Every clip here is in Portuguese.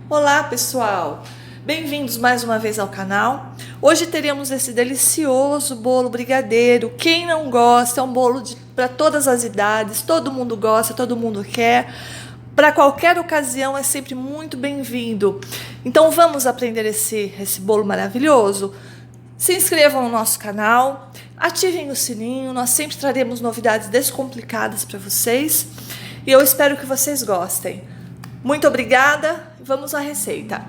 Olá pessoal, bem-vindos mais uma vez ao canal. Hoje teremos esse delicioso bolo brigadeiro. Quem não gosta, é um bolo para todas as idades, todo mundo gosta, todo mundo quer. Para qualquer ocasião é sempre muito bem-vindo. Então vamos aprender esse bolo maravilhoso? Se inscrevam no nosso canal, ativem o sininho, nós sempre traremos novidades descomplicadas para vocês. E eu espero que vocês gostem. Muito obrigada, vamos à receita.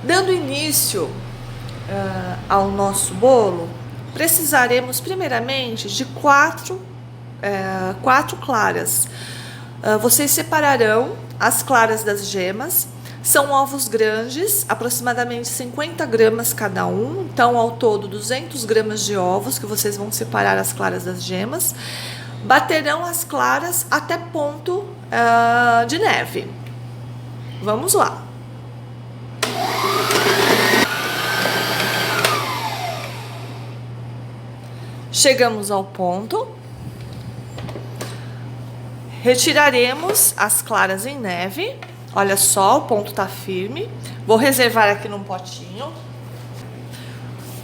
Dando início ao nosso bolo, precisaremos primeiramente de quatro claras. Vocês separarão as claras das gemas. São ovos grandes, aproximadamente 50 gramas cada um. Então, ao todo, 200 gramas de ovos que vocês vão separar as claras das gemas. Baterão as claras até ponto de neve. Vamos lá. Chegamos ao ponto. Retiraremos as claras em neve. Olha só, o ponto tá firme. Vou reservar aqui num potinho.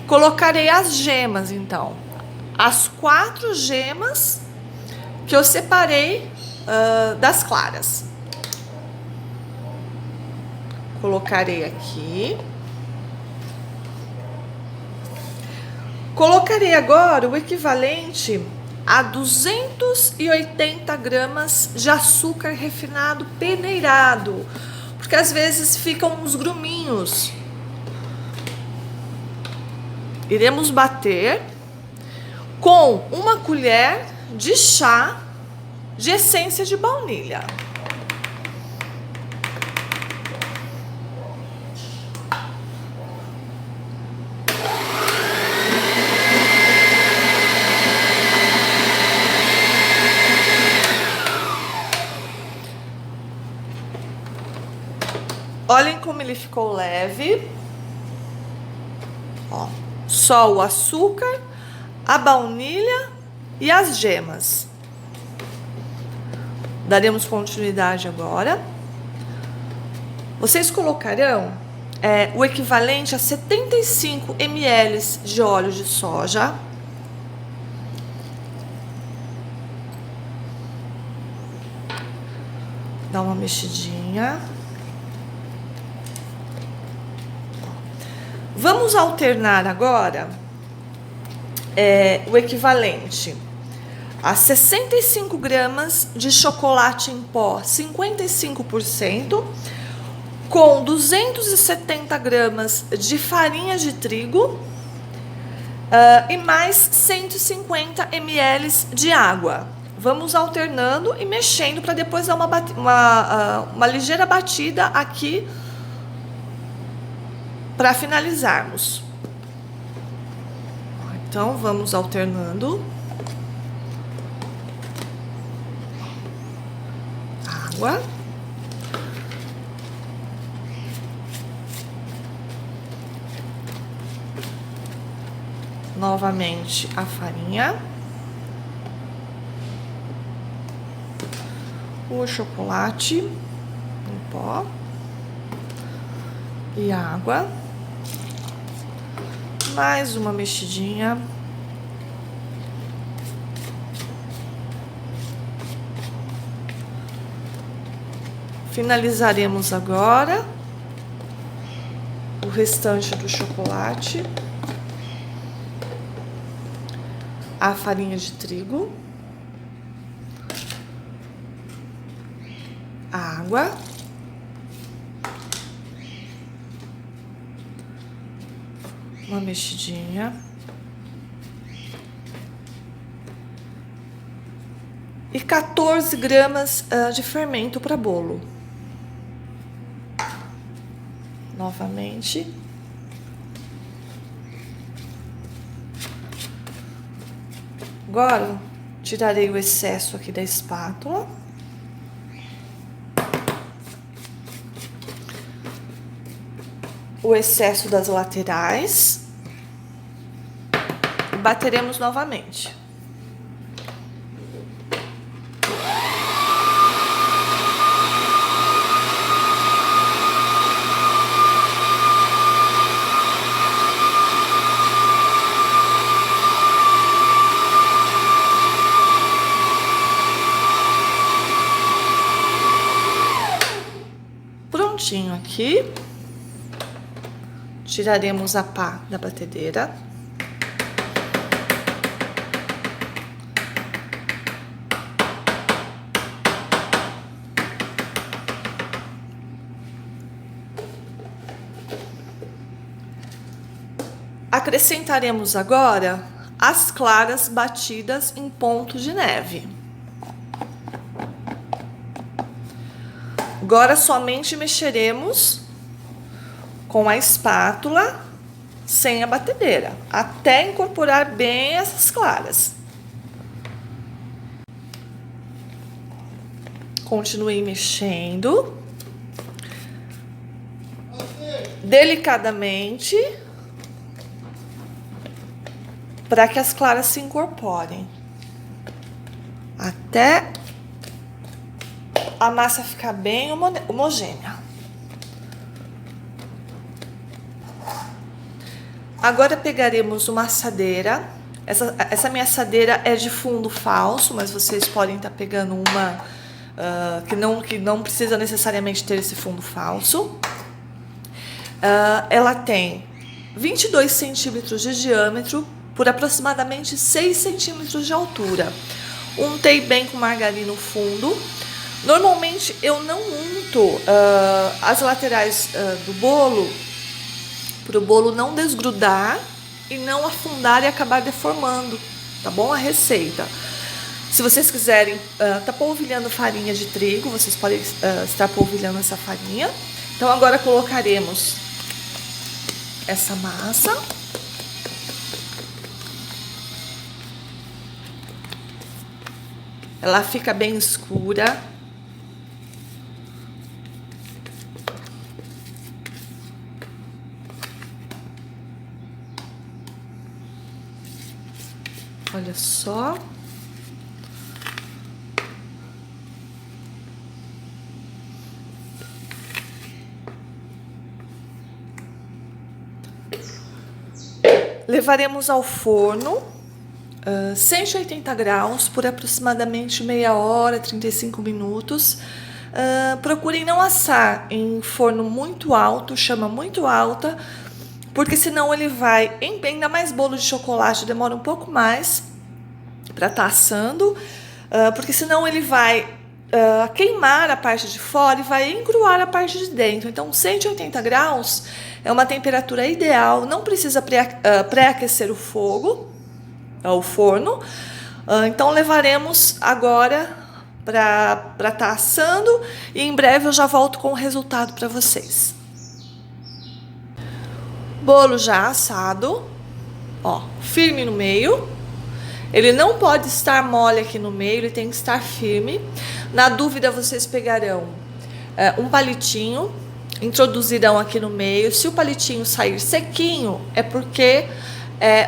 Colocarei as gemas, então. As 4 gemas que eu separei das claras. Colocarei aqui. Colocarei agora o equivalente a 280 gramas de açúcar refinado peneirado, porque às vezes ficam uns gruminhos. Iremos bater com uma colher de chá de essência de baunilha. Olhem como ele ficou leve. Ó, só o açúcar, a baunilha e as gemas. Daremos continuidade agora. Vocês colocarão o equivalente a 75 ml de óleo de soja. Dá uma mexidinha. Vamos alternar agora o equivalente a 65 gramas de chocolate em pó 55%, com 270 gramas de farinha de trigo e mais 150 ml de água. Vamos alternando e mexendo para depois dar uma ligeira batida aqui para finalizarmos. Então, vamos alternando. Água. Novamente a farinha. O chocolate em pó. E água. Mais uma mexidinha. Finalizaremos agora o restante do chocolate, a farinha de trigo, a água, uma mexidinha e 14 gramas de fermento para bolo. Novamente. Agora, tirarei o excesso aqui da espátula. O excesso das laterais. E bateremos novamente. prontinho aqui. Tiraremos a pá da batedeira. Acrescentaremos agora as claras batidas em ponto de neve. Agora somente mexeremos com a espátula sem a batedeira, até incorporar bem essas claras. Continue mexendo delicadamente para que as claras se incorporem, até a massa ficar bem homogênea. Agora pegaremos uma assadeira. Essa minha assadeira é de fundo falso, mas vocês podem estar pegando uma que não precisa necessariamente ter esse fundo falso. Ela tem 22 centímetros de diâmetro por aproximadamente 6 centímetros de altura. Untei bem com margarina no fundo. Normalmente eu não unto as laterais do bolo, para o bolo não desgrudar e não afundar e acabar deformando, tá bom? A receita. Se vocês quiserem tá polvilhando farinha de trigo, vocês podem estar polvilhando essa farinha. Então agora colocaremos essa massa. Ela fica bem escura. Olha só. Levaremos ao forno 180 graus por aproximadamente meia hora, 35 minutos. Procurem não assar em forno muito alto, chama muito alta, porque senão ele vai, ainda mais bolo de chocolate, demora um pouco mais para estar assando, porque senão ele vai queimar a parte de fora e vai encruar a parte de dentro. Então 180 graus é uma temperatura ideal, não precisa pré-aquecer o forno. Então levaremos agora para estar assando e em breve eu já volto com o resultado para vocês. Bolo já assado, ó, firme no meio. Ele não pode estar mole aqui no meio, ele tem que estar firme. Na dúvida, vocês pegarão um palitinho, introduzirão aqui no meio. Se o palitinho sair sequinho, é porque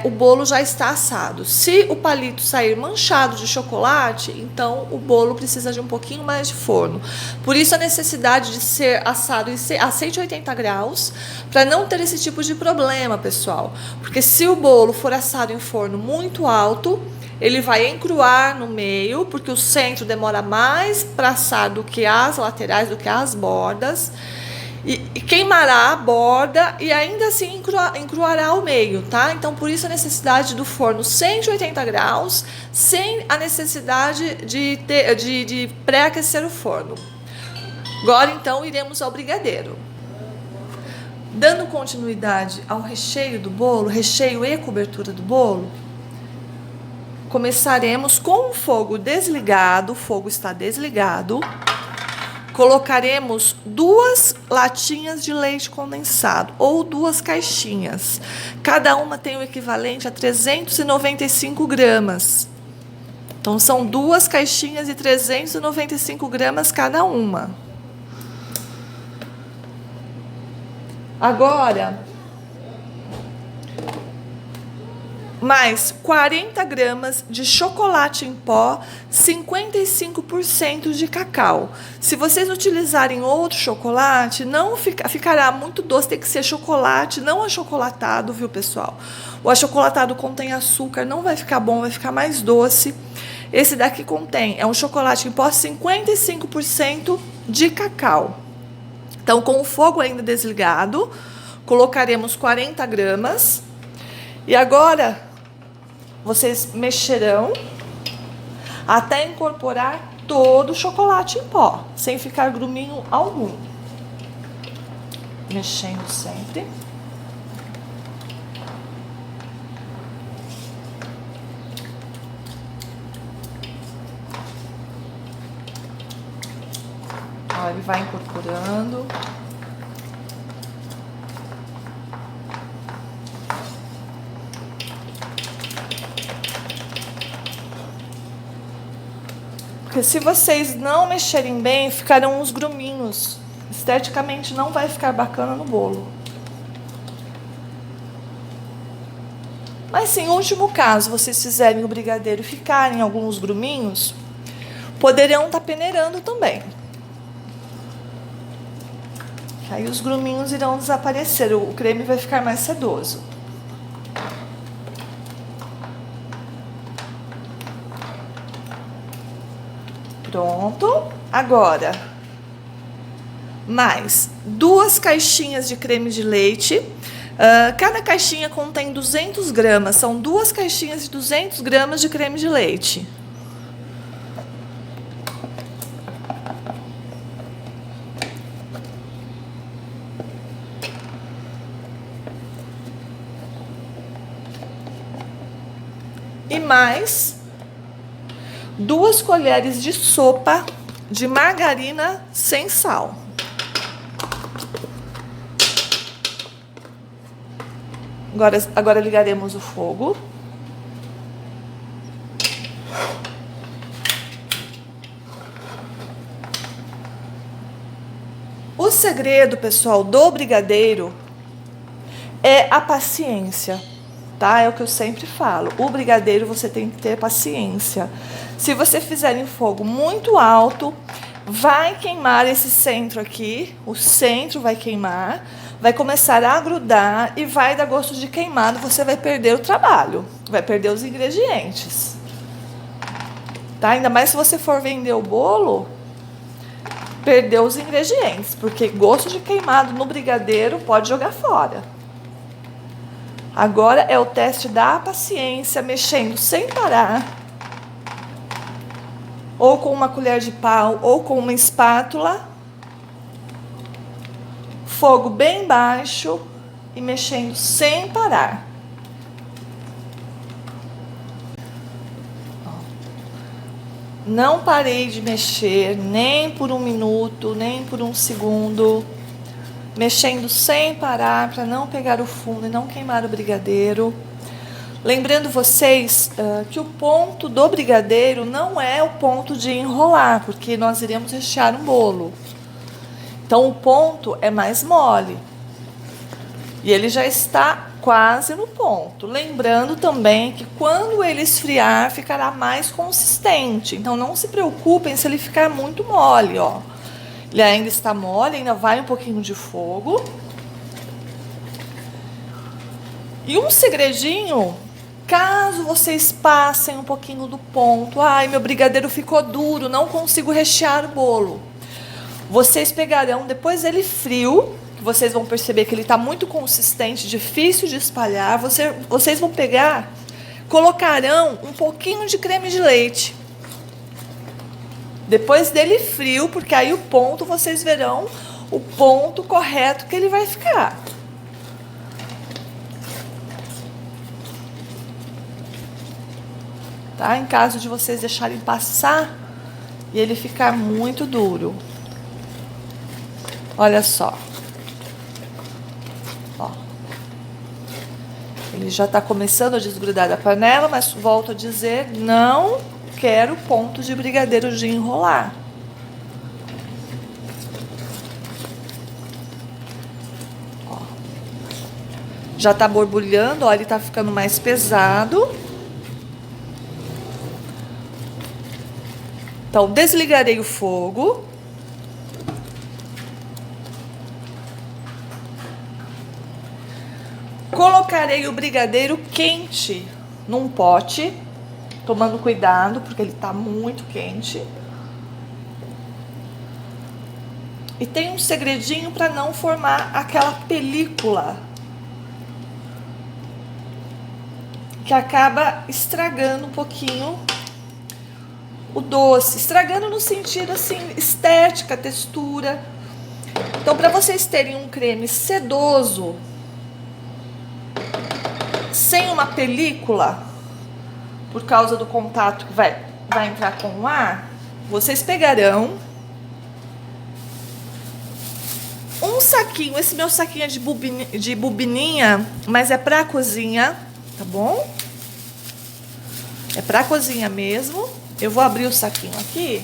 o bolo já está assado. Se o palito sair manchado de chocolate, então o bolo precisa de um pouquinho mais de forno. Por isso a necessidade de ser assado a 180 graus, para não ter esse tipo de problema, pessoal. Porque se o bolo for assado em forno muito alto, ele vai encruar no meio, porque o centro demora mais para assar do que as laterais, do que as bordas. E queimará a borda e ainda assim encruará o meio, tá? Então, por isso a necessidade do forno 180 graus, sem a necessidade de pré-aquecer o forno. Agora, então, iremos ao brigadeiro. Dando continuidade ao recheio do bolo, recheio e cobertura do bolo, começaremos com o fogo desligado, o fogo está desligado. Colocaremos 2 latinhas de leite condensado ou 2 caixinhas. Cada uma tem o equivalente a 395 gramas. Então, são 2 caixinhas de 395 gramas cada uma. Agora, mais 40 gramas de chocolate em pó, 55% de cacau. Se vocês utilizarem outro chocolate, não ficará muito doce, tem que ser chocolate, não achocolatado, viu, pessoal? O achocolatado contém açúcar, não vai ficar bom, vai ficar mais doce. Esse daqui é um chocolate em pó, 55% de cacau. Então, com o fogo ainda desligado, colocaremos 40 gramas. E agora, vocês mexerão até incorporar todo o chocolate em pó, sem ficar gruminho algum. Mexendo sempre. Ó, ele vai incorporando. Porque se vocês não mexerem bem, ficarão uns gruminhos. Esteticamente não vai ficar bacana no bolo. Mas se em último caso vocês fizerem o brigadeiro ficarem alguns gruminhos, poderão estar peneirando também. Aí os gruminhos irão desaparecer, o creme vai ficar mais sedoso. Pronto. Agora, mais 2 caixinhas de creme de leite. Cada caixinha contém 200 gramas. São 2 caixinhas de 200 gramas de creme de leite. E mais 2 colheres de sopa de margarina sem sal. Agora ligaremos o fogo. O segredo, pessoal, do brigadeiro é a paciência. Tá? É o que eu sempre falo. O brigadeiro você tem que ter paciência. Se você fizer em fogo muito alto, vai queimar esse centro aqui. O centro vai queimar, vai começar a grudar e vai dar gosto de queimado. Você vai perder o trabalho, vai perder os ingredientes. Tá? Ainda mais se você for vender o bolo, perder os ingredientes, porque gosto de queimado no brigadeiro pode jogar fora. Agora é o teste da paciência, mexendo sem parar, ou com uma colher de pau, ou com uma espátula, fogo bem baixo e mexendo sem parar. Não parei de mexer, nem por 1 minuto, nem por 1 segundo. Mexendo sem parar para não pegar o fundo e não queimar o brigadeiro. Lembrando vocês que o ponto do brigadeiro não é o ponto de enrolar, porque nós iremos rechear um bolo. Então o ponto é mais mole. E ele já está quase no ponto. Lembrando também que quando ele esfriar, ficará mais consistente. Então não se preocupem se ele ficar muito mole, ó. Ele ainda está mole, ainda vai um pouquinho de fogo. E um segredinho, caso vocês passem um pouquinho do ponto, ai, meu brigadeiro ficou duro, não consigo rechear o bolo. Vocês pegarão, depois dele frio, que vocês vão perceber que ele está muito consistente, difícil de espalhar, vocês vão pegar, colocarão um pouquinho de creme de leite. Depois dele frio, porque aí o ponto, vocês verão o ponto correto que ele vai ficar. Tá? Em caso de vocês deixarem passar e ele ficar muito duro. Olha só. Ó. Ele já está começando a desgrudar da panela, mas volto a dizer, não quero ponto de brigadeiro de enrolar. Ó. Já tá borbulhando, ó, ele tá ficando mais pesado. Então, desligarei o fogo. Colocarei o brigadeiro quente num pote. Tomando cuidado, porque ele está muito quente. E tem um segredinho para não formar aquela película que acaba estragando um pouquinho o doce. Estragando no sentido assim, estética, textura. Então, para vocês terem um creme sedoso, sem uma película, por causa do contato que vai entrar com o ar, vocês pegarão um saquinho, esse meu saquinho é de bobininha, mas é pra cozinha, tá bom? É pra cozinha mesmo. Eu vou abrir o saquinho aqui.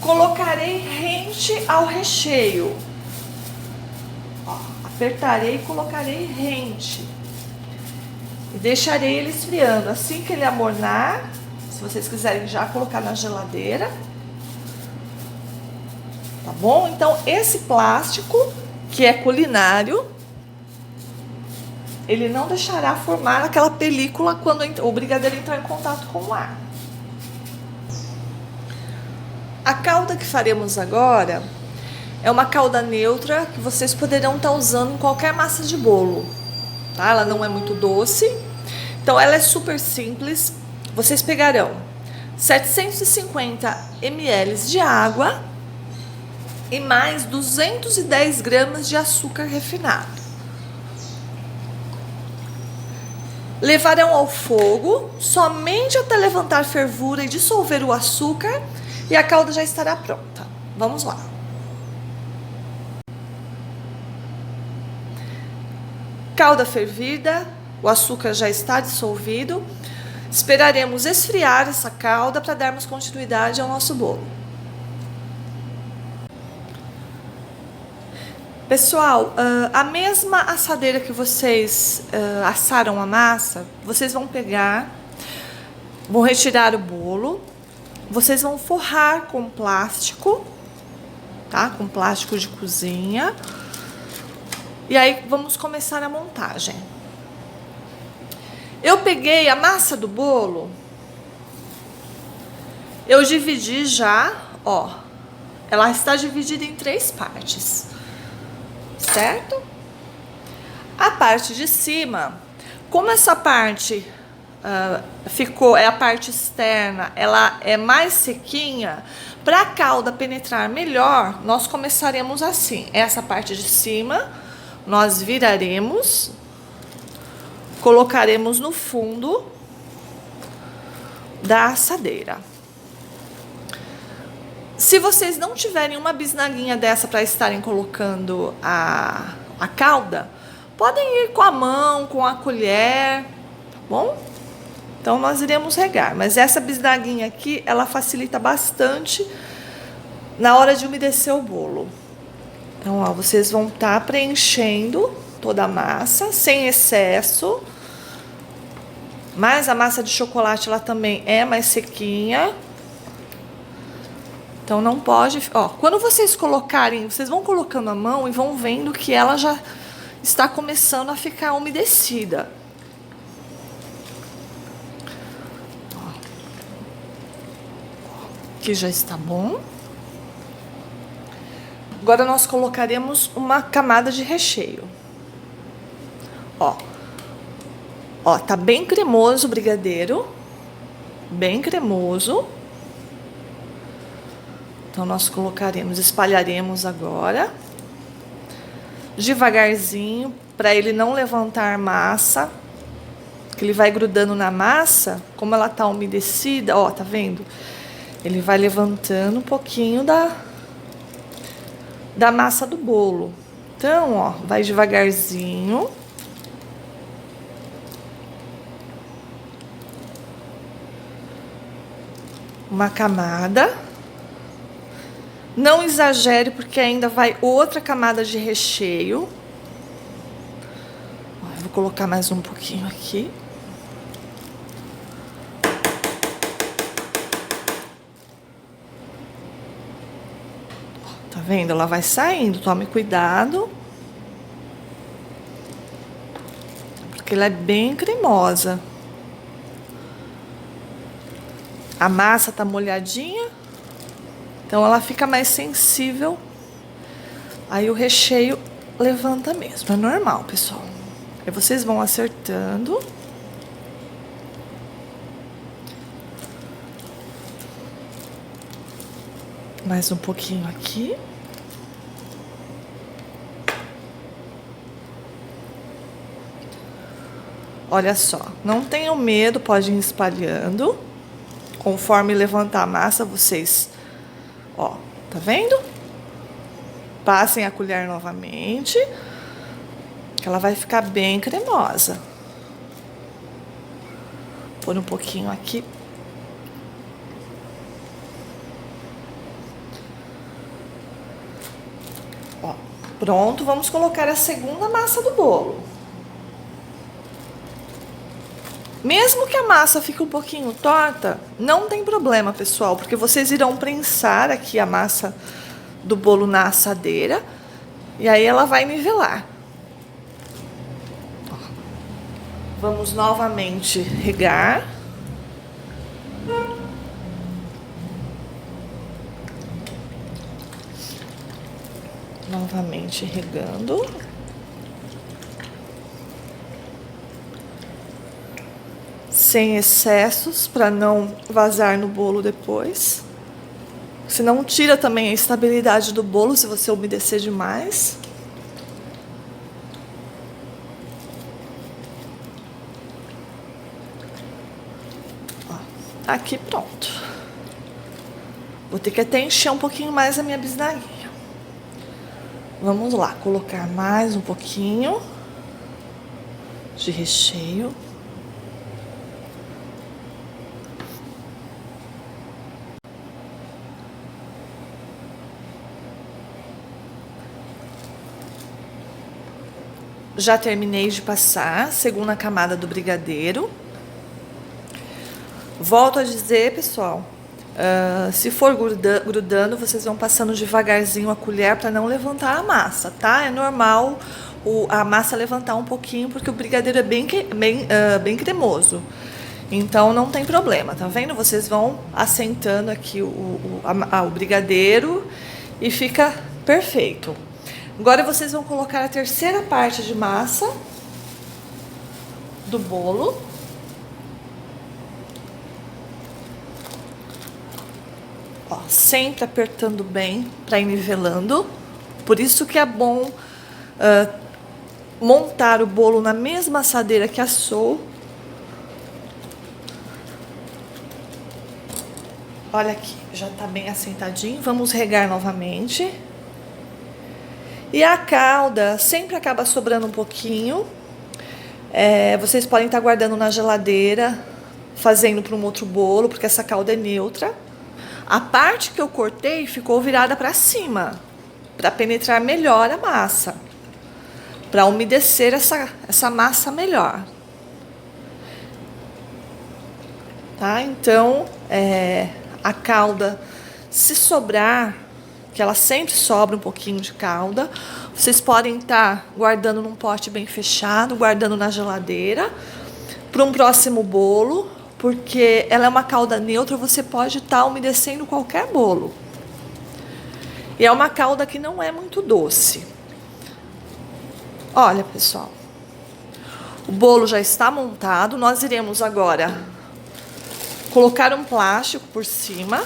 Colocarei rente ao recheio. Ó, apertarei e colocarei rente. E deixarei ele esfriando. Assim que ele amornar, se vocês quiserem já colocar na geladeira. Tá bom? Então, esse plástico, que é culinário, ele não deixará formar aquela película quando o brigadeiro entrar em contato com o ar. A calda que faremos agora é uma calda neutra que vocês poderão estar usando em qualquer massa de bolo, tá? Ela não é muito doce, então ela é super simples. Vocês pegarão 750 ml de água e mais 210 gramas de açúcar refinado. Levarão ao fogo somente até levantar fervura e dissolver o açúcar e a calda já estará pronta. Vamos lá. Calda fervida, o açúcar já está dissolvido. Esperaremos esfriar essa calda para darmos continuidade ao nosso bolo. Pessoal, a mesma assadeira que vocês assaram a massa, vocês vão pegar, vão retirar o bolo, vocês vão forrar com plástico, tá? Com plástico de cozinha. E aí vamos começar a montagem. Eu peguei a massa do bolo, eu dividi já, ó, ela está dividida em 3 partes. Certo? A parte de cima, como essa parte é a parte externa, ela é mais sequinha, para a calda penetrar melhor, nós começaremos assim. Essa parte de cima, nós viraremos, colocaremos no fundo da assadeira. Se vocês não tiverem uma bisnaguinha dessa para estarem colocando a calda, podem ir com a mão, com a colher, tá bom? Então, nós iremos regar. Mas essa bisnaguinha aqui, ela facilita bastante na hora de umedecer o bolo. Então, ó, vocês vão estar preenchendo toda a massa, sem excesso. Mas a massa de chocolate, ela também é mais sequinha. Então, não pode... Ó, quando vocês colocarem, vocês vão colocando a mão e vão vendo que ela já está começando a ficar umedecida. Ó. Aqui já está bom. Agora, nós colocaremos uma camada de recheio. Ó. Ó, tá bem cremoso o brigadeiro. Bem cremoso. Então, nós colocaremos, espalharemos agora, devagarzinho, para ele não levantar massa, que ele vai grudando na massa, como ela tá umedecida, ó, tá vendo? Ele vai levantando um pouquinho da massa do bolo. Então, ó, vai devagarzinho. Uma camada. Não exagere, porque ainda vai outra camada de recheio. Eu vou colocar mais um pouquinho aqui. Tá vendo? Ela vai saindo. Tome cuidado. Porque ela é bem cremosa. A massa tá molhadinha. Então ela fica mais sensível. Aí o recheio levanta mesmo, é normal, pessoal. Aí vocês vão acertando. Mais um pouquinho aqui. Olha só, não tenham medo, pode ir espalhando. Conforme levantar a massa, vocês, ó, tá vendo? Passem a colher novamente, que ela vai ficar bem cremosa. Pôr um pouquinho aqui. Ó, pronto, vamos colocar a segunda massa do bolo. Mesmo que a massa fique um pouquinho torta, não tem problema, pessoal, porque vocês irão prensar aqui a massa do bolo na assadeira e aí ela vai nivelar. Vamos novamente regar. Novamente regando. Sem excessos, para não vazar no bolo depois. Senão tira também a estabilidade do bolo se você umedecer demais. Ó, aqui pronto. Vou ter que até encher um pouquinho mais a minha bisnaguinha. Vamos lá, colocar mais um pouquinho de recheio. Já terminei de passar a segunda camada do brigadeiro. Volto a dizer, pessoal, se for grudando, vocês vão passando devagarzinho a colher para não levantar a massa, tá? É normal a massa levantar um pouquinho, porque o brigadeiro é bem cremoso. Então não tem problema, tá vendo? Vocês vão assentando aqui o brigadeiro e fica perfeito. Agora vocês vão colocar a terceira parte de massa do bolo. Ó, sempre apertando bem para ir nivelando. Por isso que é bom montar o bolo na mesma assadeira que assou. Olha aqui, já tá bem assentadinho. Vamos regar novamente. E a calda sempre acaba sobrando um pouquinho. Vocês podem estar guardando na geladeira, fazendo para um outro bolo, porque essa calda é neutra. A parte que eu cortei ficou virada para cima, para penetrar melhor a massa, para umedecer essa massa melhor. Tá? Então, a calda, se sobrar, que ela sempre sobra um pouquinho de calda, vocês podem estar guardando num pote bem fechado, guardando na geladeira para um próximo bolo, porque ela é uma calda neutra, você pode estar umedecendo qualquer bolo. E é uma calda que não é muito doce. Olha, pessoal, o bolo já está montado. Nós iremos agora colocar um plástico por cima.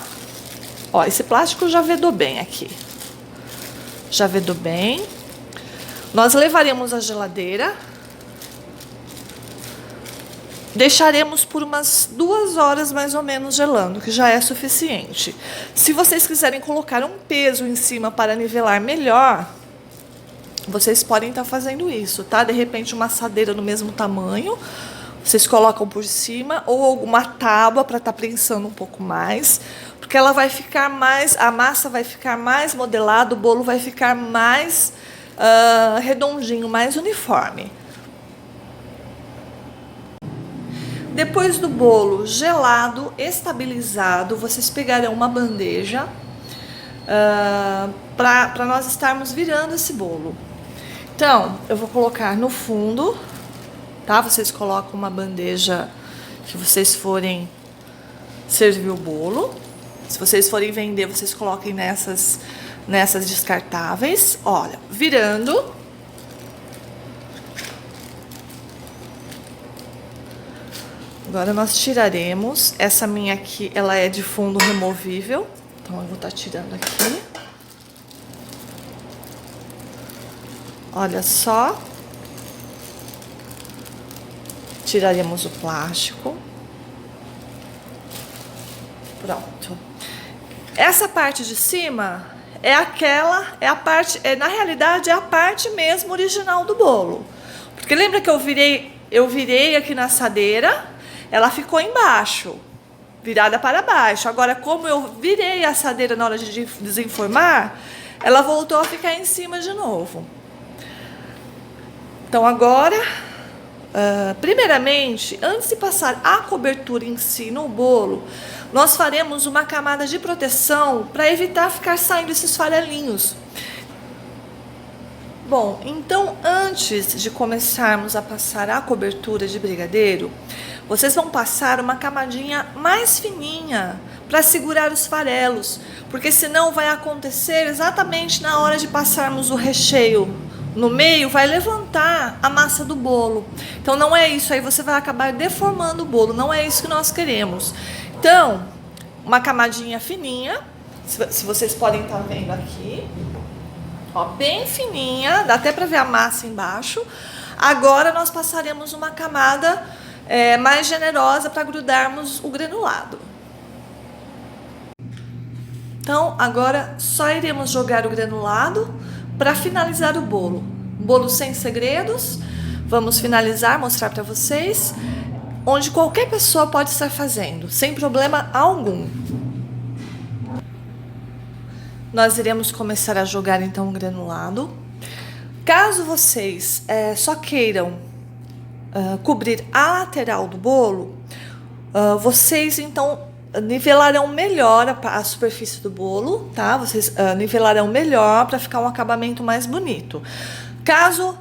Ó, esse plástico já vedou bem aqui. Já vedou bem. Nós levaremos à geladeira. Deixaremos por umas 2 horas mais ou menos gelando, que já é suficiente. Se vocês quiserem colocar um peso em cima para nivelar melhor, vocês podem estar fazendo isso, tá? De repente uma assadeira do mesmo tamanho, vocês colocam por cima, ou alguma tábua para estar prensando um pouco mais, porque ela vai ficar mais, a massa vai ficar mais modelada, o bolo vai ficar mais redondinho, mais uniforme. Depois do bolo gelado, estabilizado, vocês pegarão uma bandeja para nós estarmos virando esse bolo. Então, eu vou colocar no fundo, tá? Vocês colocam uma bandeja que vocês forem servir o bolo. Se vocês forem vender, vocês coloquem nessas descartáveis. Olha, virando. Agora nós tiraremos. Essa minha aqui, ela é de fundo removível. Então eu vou estar tirando aqui. Olha só. Tiraremos o plástico. Pronto. Essa parte de cima é a parte, na realidade é a parte mesmo original do bolo. Porque lembra que eu virei aqui na assadeira, ela ficou embaixo, virada para baixo. Agora, como eu virei a assadeira na hora de desenformar, ela voltou a ficar em cima de novo. Então agora, primeiramente, antes de passar a cobertura em si no bolo, nós faremos uma camada de proteção para evitar ficar saindo esses farelinhos. Bom, então antes de começarmos a passar a cobertura de brigadeiro, vocês vão passar uma camadinha mais fininha para segurar os farelos, porque senão vai acontecer exatamente na hora de passarmos o recheio no meio, vai levantar a massa do bolo. Então não é isso, aí você vai acabar deformando o bolo, não é isso que nós queremos. Então, uma camadinha fininha, se vocês podem estar vendo aqui, ó, bem fininha, dá até para ver a massa embaixo. Agora nós passaremos uma camada mais generosa para grudarmos o granulado. Então, agora só iremos jogar o granulado para finalizar o bolo. Bolo sem segredos. Vamos finalizar, mostrar para vocês, onde qualquer pessoa pode estar fazendo, sem problema algum. Nós iremos começar a jogar então o granulado. Caso vocês só queiram cobrir a lateral do bolo, vocês então nivelarão melhor a superfície do bolo, tá? Vocês nivelarão melhor para ficar um acabamento mais bonito. Caso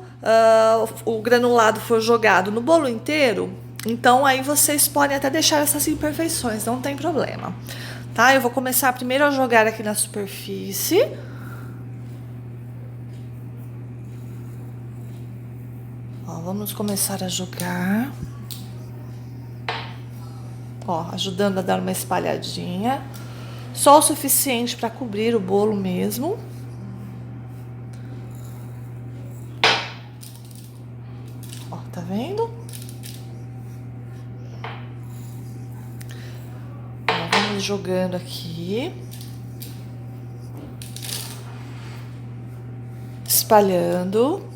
o granulado for jogado no bolo inteiro, então aí vocês podem até deixar essas imperfeições, não tem problema, tá? Eu vou começar primeiro a jogar aqui na superfície. Ó, vamos começar a jogar. Ó, ajudando a dar uma espalhadinha. Só o suficiente para cobrir o bolo mesmo. Ó, tá vendo? Ó, vamos jogando aqui. Espalhando.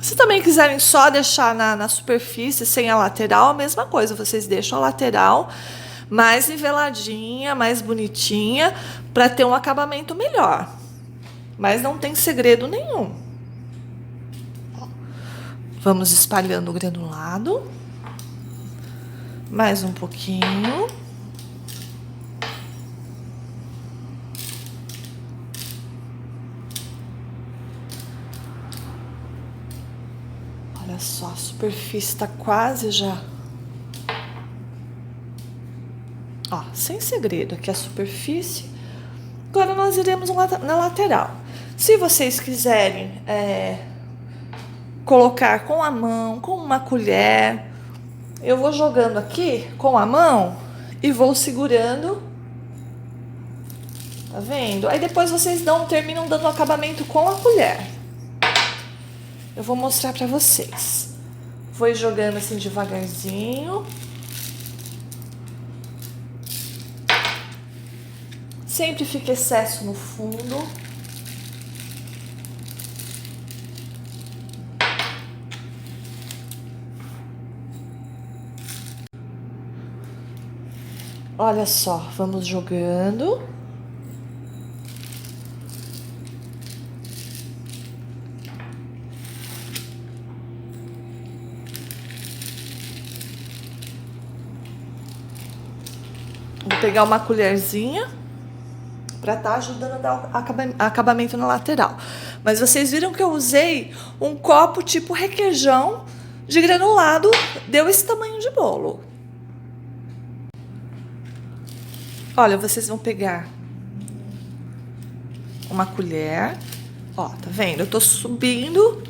Se também quiserem só deixar na superfície, sem a lateral, a mesma coisa. Vocês deixam a lateral mais niveladinha, mais bonitinha, para ter um acabamento melhor. Mas não tem segredo nenhum. Vamos espalhando o granulado. Mais um pouquinho. Olha só, a superfície tá quase já. Ó, sem segredo, aqui a superfície. Agora nós iremos na lateral. Se vocês quiserem colocar com a mão, com uma colher, eu vou jogando aqui com a mão e vou segurando. Tá vendo? Aí depois vocês terminam dando acabamento com a colher. Eu vou mostrar pra vocês. Vou ir jogando assim devagarzinho. Sempre fica excesso no fundo. Olha só, vamos jogando. Vou pegar uma colherzinha para estar ajudando a dar acabamento na lateral. Mas vocês viram que eu usei um copo tipo requeijão de granulado, deu esse tamanho de bolo. Olha, vocês vão pegar uma colher, ó, tá vendo? Eu tô subindo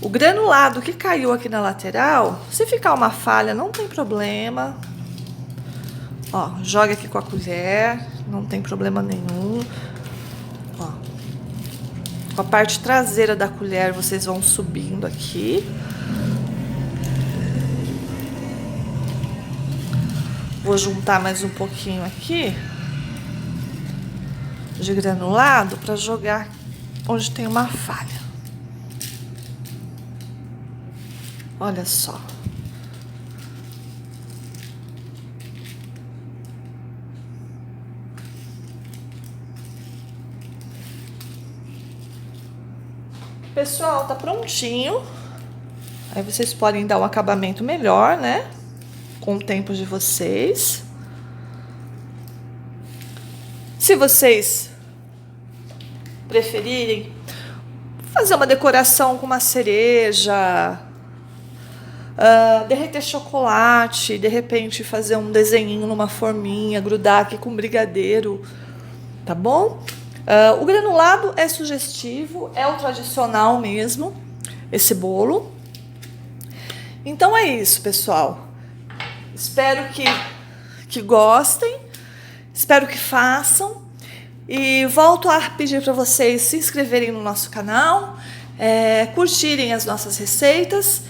o granulado que caiu aqui na lateral. Se ficar uma falha, não tem problema. Ó, joga aqui com a colher, não tem problema nenhum. Ó, com a parte traseira da colher, vocês vão subindo aqui. Vou juntar mais um pouquinho aqui de granulado para jogar onde tem uma falha. Olha só. Pessoal, tá prontinho. Aí vocês podem dar um acabamento melhor, né? Com o tempo de vocês. Se vocês preferirem fazer uma decoração com uma cereja, derreter chocolate, de repente fazer um desenhinho numa forminha, grudar aqui com brigadeiro, tá bom? O granulado é sugestivo, é o tradicional mesmo, esse bolo. Então é isso, pessoal. Espero que gostem, espero que façam. E volto a pedir para vocês se inscreverem no nosso canal, curtirem as nossas receitas.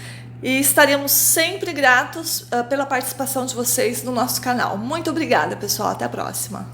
E estaremos sempre gratos pela participação de vocês no nosso canal. Muito obrigada, pessoal. Até a próxima.